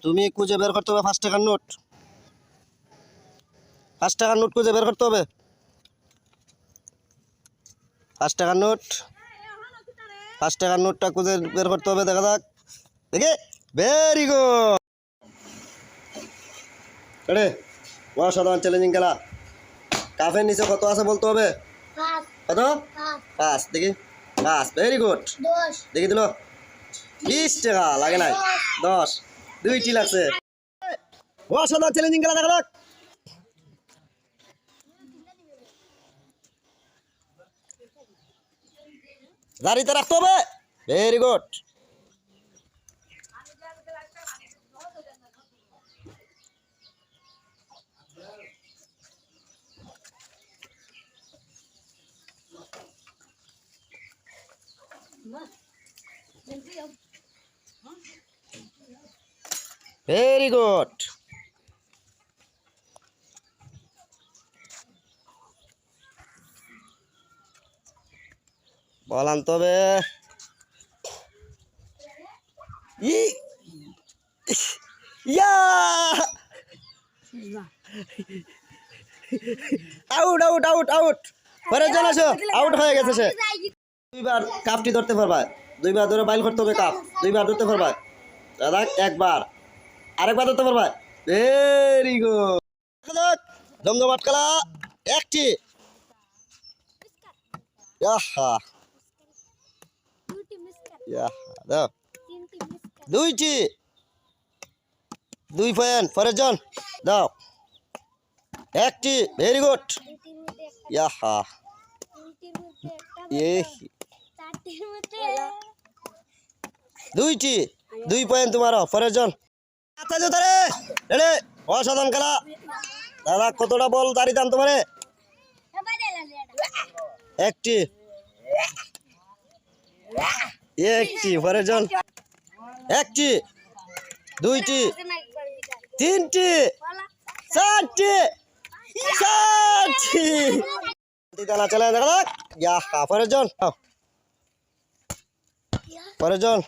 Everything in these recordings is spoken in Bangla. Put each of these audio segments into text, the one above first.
তুমি খুঁজে বের করতে হবে 5 টাকার নোট। 5 টাকার নোট খুঁজে বের করতে হবে। 5 টাকার নোট, 5 টাকার নোটটা খুঁজে বের করতে হবে। দেখা যাক, দেখে, ভেরি গুড। রে অসাধারণ চ্যালেঞ্জিং খেলা। কাফের নিচে কত আছে বলতে হবে। কত? 5। দেখি 5, ভেরি গুড। দেখি দিল 20 টাকা লাগে নাই, 10, 2টি লাগছে। অসাধারণ চ্যালেঞ্জিং খেলা। দেখা যাক, গাড়িতে রাখতে হবে। Very good. Very good. Ball আনতে হবে। Out out out out. পরের জন আসো, আউট হয়ে গেছে সে। দুইবার কাপটি ধরতে পারবা, দুইবার ধরে বাইল করতে হবে কাপ, দুইবার ধরতে পারবা। দাদা একবার, আরেকবার ধরতে পারবা। Very good. জমজমাট খেলা। একটি, দাও 2টি, 2 পয়েন্ট। পরের জন দাও 1টি, ভেরি গুড। ইয়াহা, 2টি, 2 পয়েন্ট তোমারও। পরের জন অসাধারণ খেলা। দাদা কতটা বল দাঁড়িয়ে দান তোমারে। 1টি, 1টি। পরের জন 1টি, 2টি, 3টি, 4টি, 7টি। চলে দেখা যাক। ইয়াহা, পরের জন, পরের জন,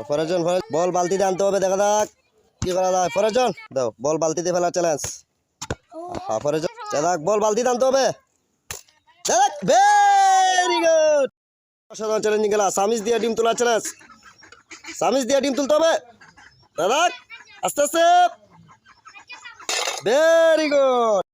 পরের জন। বল বালতিতে আনতে হবে। দেখা যাক কি করা যায়। পরের জন দাও, বল বালতিতে ফেলা চ্যালেঞ্জ। পরের জন দেখ, বল বালতিতে আনতে হবে। দেখ, ভেরি গুড। অসাধারণ চ্যালেঞ্জিং খেলা। সামিজ দিয়ে ডিম তোলা চ্যালেঞ্জ। সামিজ দিয়ে ডিম তুলতে হবে। দেখ, আস্তে আস্তে। Very good.